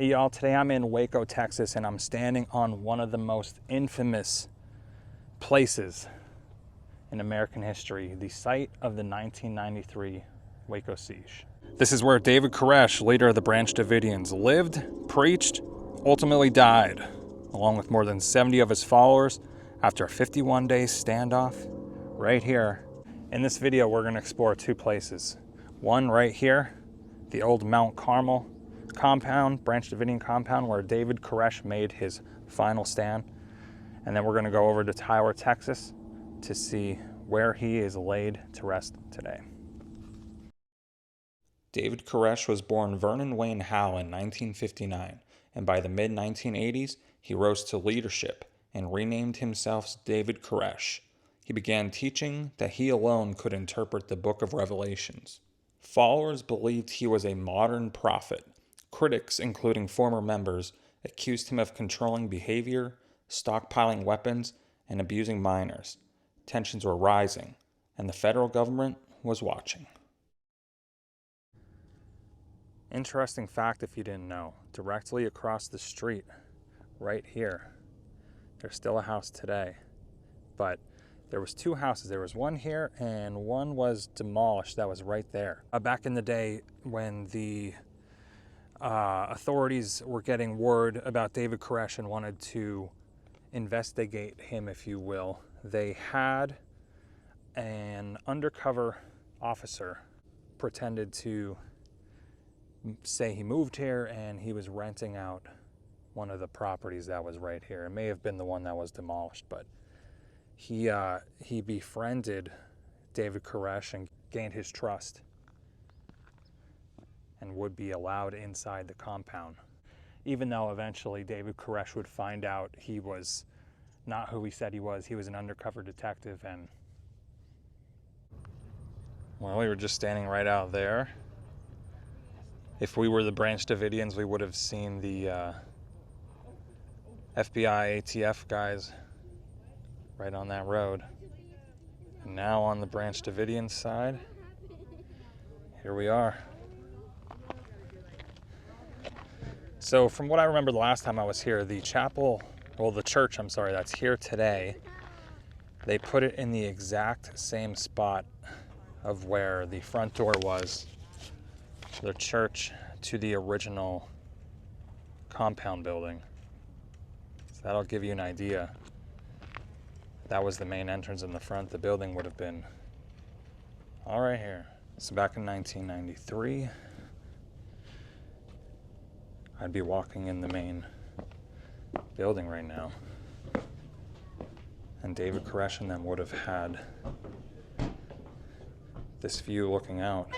Hey y'all, today I'm in Waco, Texas, and I'm standing on one of the most infamous places in American history, the site of the 1993 Waco siege. This is where David Koresh, leader of the Branch Davidians, lived, preached, ultimately died, along with more than 70 of his followers after a 51-day standoff right here. In this video, we're going to explore two places. One right here, the old Mount Carmel compound, Branch Davidian compound, where David Koresh made his final stand. And then we're going to go over to Tyler, Texas to see where he is laid to rest today. David Koresh was born Vernon Wayne Howe in 1959, and by the mid-1980s, he rose to leadership and renamed himself David Koresh. He began teaching that he alone could interpret the book of Revelations. Followers believed he was a modern prophet. Critics, including former members, accused him of controlling behavior, stockpiling weapons, and abusing minors. Tensions were rising, and the federal government was watching. Interesting fact if you didn't know, directly across the street, right here, there's still a house today. But there was two houses. There was one here and one was demolished that was right there. Back in the day when the authorities were getting word about David Koresh and wanted to investigate him, if you will, they had an undercover officer pretended to say he moved here and he was renting out one of the properties that was right here. It may have been the one that was demolished, but he befriended David Koresh and gained his trust and would be allowed inside the compound. Even though eventually David Koresh would find out he was not who he said he was an undercover detective. And well, we were just standing right out there. If we were the Branch Davidians, we would have seen the FBI ATF guys right on that road. And now on the Branch Davidian side, here we are. So from what I remember the last time I was here, the church, that's here today, they put it in the exact same spot of where the front door was, the church to the original compound building. So that'll give you an idea. That was the main entrance in the front. The building would have been all right here. So back in 1993, I'd be walking in the main building right now, and David Koresh and them would have had this view looking out.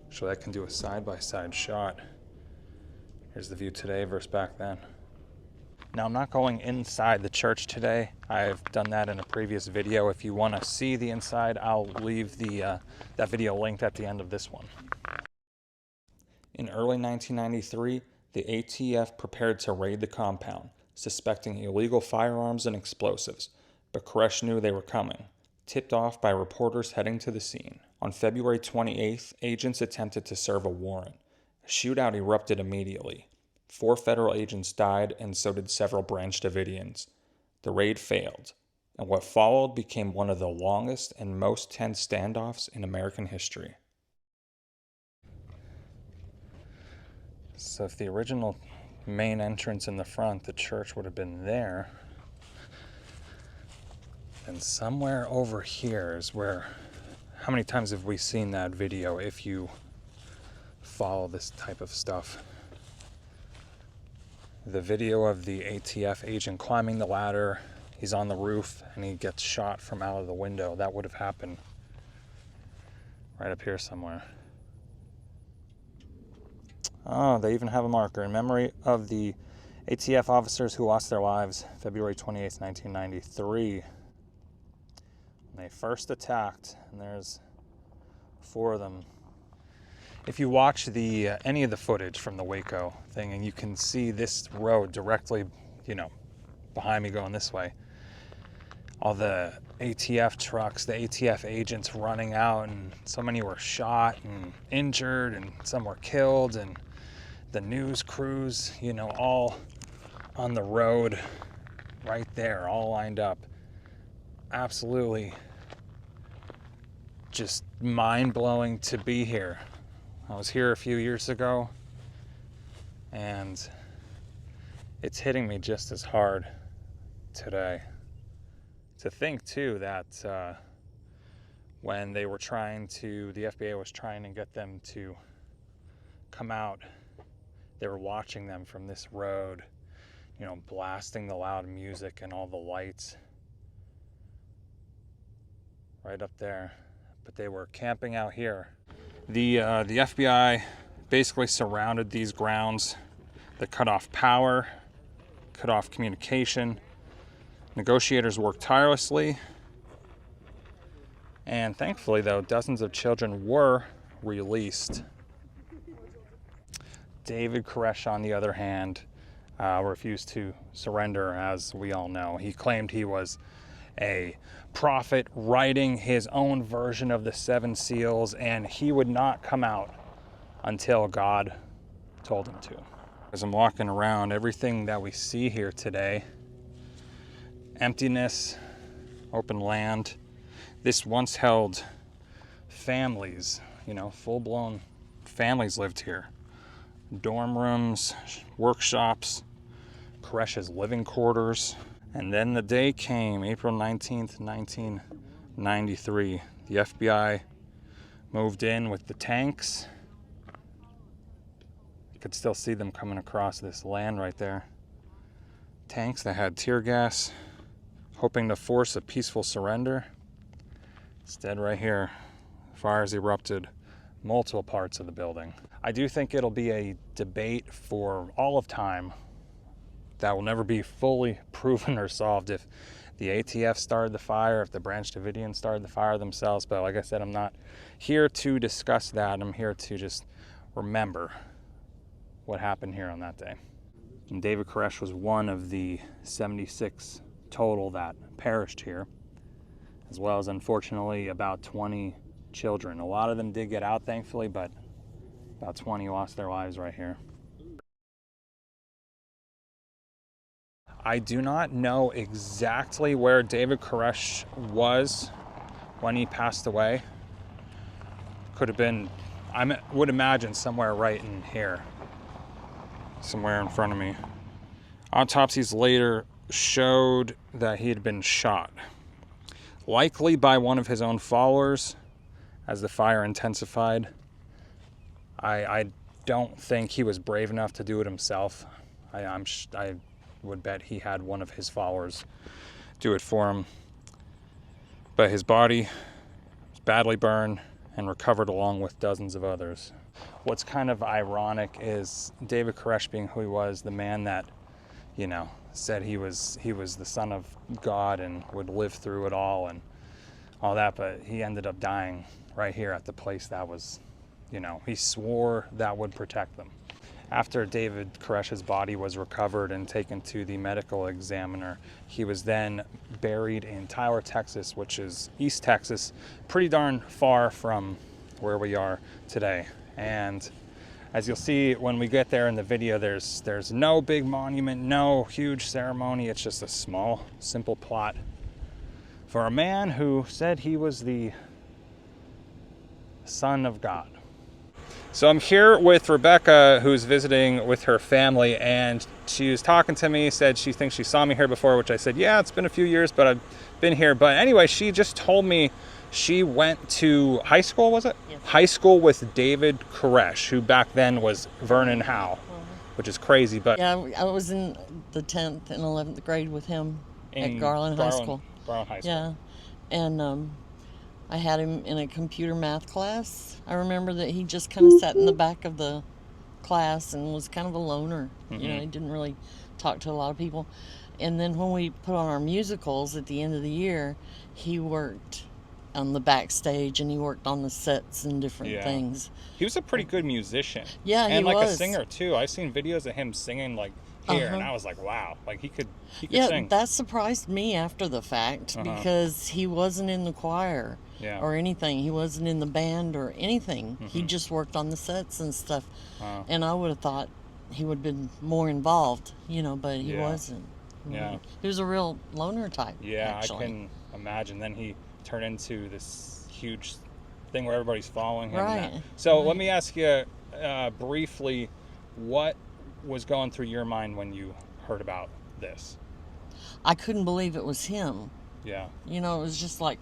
So I can do a side-by-side shot. Here's the view today versus back then. Now I'm not going inside the church today. I've done that in a previous video. If you want to see the inside, I'll leave that video linked at the end of this one. In early 1993, the ATF prepared to raid the compound, suspecting illegal firearms and explosives, but Koresh knew they were coming, tipped off by reporters heading to the scene. On February 28th, agents attempted to serve a warrant. A shootout erupted immediately. 4 federal agents died, and so did several Branch Davidians. The raid failed, and what followed became one of the longest and most tense standoffs in American history. So if the original main entrance in the front, the church, would have been there, then somewhere over here is where, how many times have we seen that video if you follow this type of stuff? The video of the ATF agent climbing the ladder, he's on the roof and he gets shot from out of the window. That would have happened right up here somewhere. Oh, they even have a marker in memory of the ATF officers who lost their lives February 28th, 1993. When they first attacked, and there's 4 of them. If you watch any of the footage from the Waco thing, and you can see this road directly, behind me going this way, all the ATF trucks, the ATF agents running out, and so many were shot and injured, and some were killed, and the news crews, you know, all on the road right there, all lined up. Absolutely just mind-blowing to be here. I was here a few years ago, and it's hitting me just as hard today. To think too that when they were trying to, the FBI was trying to get them to come out, they were watching them from this road, you know, blasting the loud music and all the lights right up there. But they were camping out here. The FBI basically surrounded these grounds. They cut off power, cut off communication. Negotiators worked tirelessly. And thankfully, though, dozens of children were released. David Koresh, on the other hand, refused to surrender, as we all know. He claimed he was a prophet writing his own version of the 7 seals, and he would not come out until God told him to. As I'm walking around, everything that we see here today, emptiness, open land, this once held families, you know, full-blown families lived here. Dorm rooms, workshops, Koresh's living quarters. And then the day came, April 19th, 1993. The FBI moved in with the tanks. You could still see them coming across this land right there. Tanks that had tear gas, hoping to force a peaceful surrender. Instead, right here, fires erupted multiple parts of the building. I do think it'll be a debate for all of time that will never be fully proven or solved if the ATF started the fire, if the Branch Davidians started the fire themselves. But like I said, I'm not here to discuss that. I'm here to just remember what happened here on that day. And David Koresh was one of the 76 total that perished here, as well as, unfortunately, about 20 children. A lot of them did get out, thankfully, but about 20 lost their lives right here. I do not know exactly where David Koresh was when he passed away. Could have been, I would imagine, somewhere right in here, somewhere in front of me. Autopsies later showed that he had been shot, likely by one of his own followers as the fire intensified. I don't think he was brave enough to do it himself. I would bet he had one of his followers do it for him. But his body was badly burned and recovered along with dozens of others. What's kind of ironic is David Koresh, being who he was, the man that, you know, said he was the son of God and would live through it all and all that, but he ended up dying right here at the place that was, you know, he swore that would protect them. After David Koresh's body was recovered and taken to the medical examiner, he was then buried in Tyler, Texas, which is East Texas, pretty darn far from where we are today. And as you'll see when we get there in the video, there's no big monument, no huge ceremony. It's just a small, simple plot for a man who said he was the Son of God. So I'm here with Rebecca, who's visiting with her family, and she was talking to me, said she thinks she saw me here before, which I said, yeah, it's been a few years, but I've been here. But anyway, she just told me she went to high school, was it? Yes. High school with David Koresh, who back then was Vernon Howe, which is crazy. But yeah, I was in the 10th and 11th grade with him at Garland High School. Garland High School. Yeah, and I had him in a computer math class. I remember that he just kind of sat in the back of the class and was kind of a loner. Mm-hmm. You know, he didn't really talk to a lot of people. And then when we put on our musicals at the end of the year, he worked on the backstage and he worked on the sets and different things. He was a pretty good musician. Yeah, he was. And like a singer too. I've seen videos of him singing like here, and I was like, wow, like he could sing. That surprised me after the fact because he wasn't in the choir or anything. He wasn't in the band or anything. He just worked on the sets and stuff. And I would have thought he would have been more involved, you know, but he Yeah. wasn't. Yeah. He was a real loner type. Yeah, actually. I can imagine. Then he turned into this huge thing where everybody's following him. Right. So let me ask you briefly, what was going through your mind when you heard about this? I couldn't believe it was him. Yeah. You know, it was just like,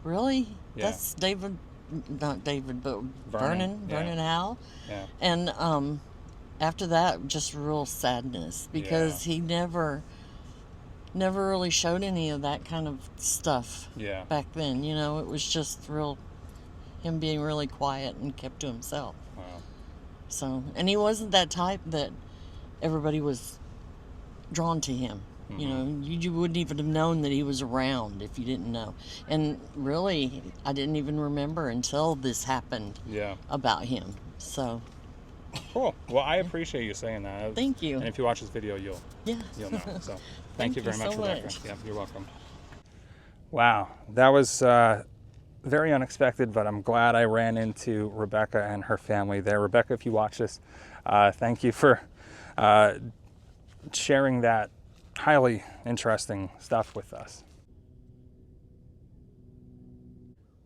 really? Yeah. That's David, not David, but Vernon. Vernon Howell. Yeah. And after that, just real sadness, because he never really showed any of that kind of stuff Yeah. back then. You know, it was just him being really quiet and kept to himself. Wow. So, and he wasn't that type that everybody was drawn to him. You know, you wouldn't even have known that he was around if you didn't know. And really, I didn't even remember until this happened about him. So. Cool. Well, I appreciate you saying that. Thank you. And if you watch this video, you'll know. So thank you very much, Rebecca. Yeah, you're welcome. Wow, that was very unexpected, but I'm glad I ran into Rebecca and her family there. Rebecca, if you watch this, thank you for sharing that highly interesting stuff with us.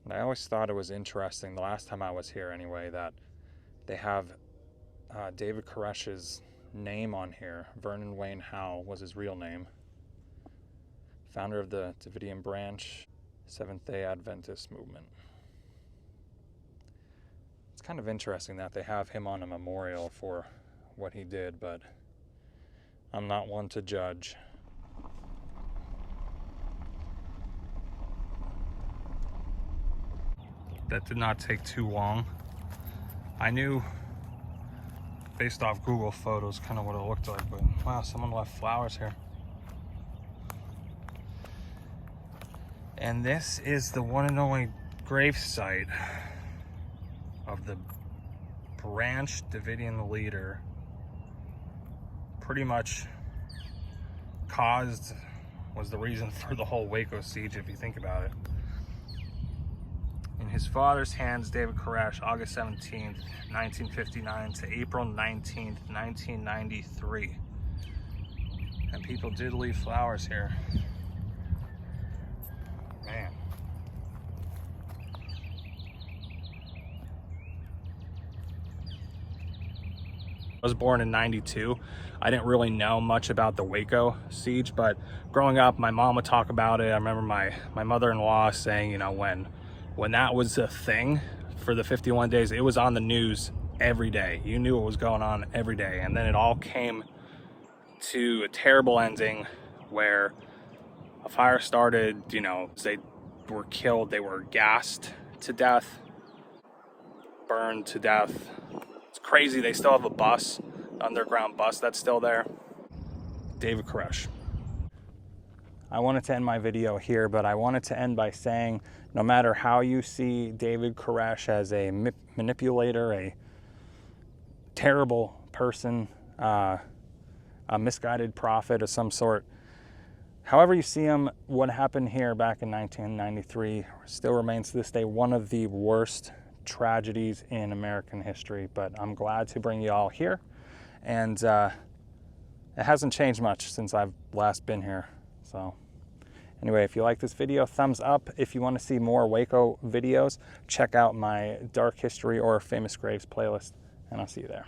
I always thought it was interesting, the last time I was here anyway, that they have David Koresh's name on here. Vernon Wayne Howell was his real name. Founder of the Davidian branch, Seventh-day Adventist movement. It's kind of interesting that they have him on a memorial for what he did, but I'm not one to judge. That did not take too long. I knew, based off Google Photos, kind of what it looked like, but wow, someone left flowers here. And this is the one and only grave site of the branch Davidian leader. Pretty much was the reason for the whole Waco siege, if you think about it. In his father's hands, David Koresh, August 17th, 1959 to April 19th, 1993. And people did leave flowers here. Man. I was born in 92. I didn't really know much about the Waco siege, but growing up, my mom would talk about it. I remember my mother-in-law saying, you know, when that was a thing for the 51 days, it was on the news every day. You knew what was going on every day. And then it all came to a terrible ending where a fire started, you know, they were killed, they were gassed to death, burned to death. It's crazy. They still have a bus, underground bus that's still there. David Koresh. I wanted to end my video here, but I wanted to end by saying, no matter how you see David Koresh as a manipulator, a terrible person, a misguided prophet of some sort, however you see him, what happened here back in 1993 still remains to this day one of the worst tragedies in American history. But I'm glad to bring you all here, and it hasn't changed much since I've last been here. So anyway, if you like this video, thumbs up. If you want to see more Waco videos, check out my Dark History or Famous Graves playlist, and I'll see you there.